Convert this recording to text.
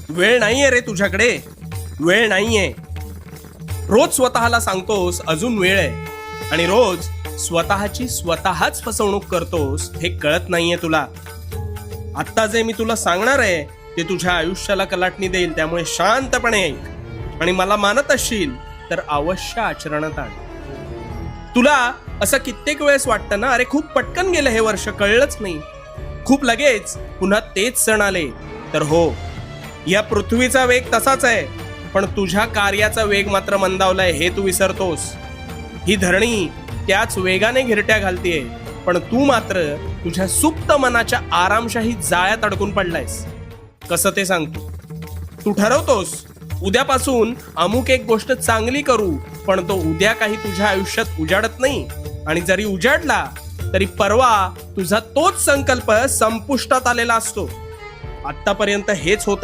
वेळ नाहीये रे तुझ्याकडे, वेळ नाहीये. रोज स्वतःला सांगतोस अजून वेळ आहे, आणि रोज स्वतःची स्वतःच फसवणूक करतोस हे कळत नाहीये तुला. आत्ता जे मी तुला सांगणार आहे ते तुझ्या आयुष्याला कलाटणी देईल, त्यामुळे शांतपणे ऐक आणि मला मानत असशील तर अवश्य आचरणात आण. तुला असं कित्येक वेळेस वाटतं ना, अरे खूप पटकन गेलं हे वर्ष, कळलंच नाही, खूप लगेच पुन्हा तेच सण आले. तर हो, या पृथ्वीचा वेग तसाच आहे, पण तुझ्या कार्याचा वेग मात्र मंदावलाय हे तू विसरतोस. ही धरणी त्याच वेगाने घिरट्या घालतीये, पण तू मात्र तुझ्या सुप्त मनाच्या आरामशाही जाळ्यात अडकून पडलायस. कसं ते सांगतो. तू ठरवतोस उद्यापासून अमुक एक गोष्ट चांगली करू, पण तो उद्या काही तुझ्या आयुष्यात उजाडत नाही, आणि जरी उजाडला तरी परवा तुझा तोच संकल्प संपुष्टात आलेला असतो. आतापर्यंत हेच होतात.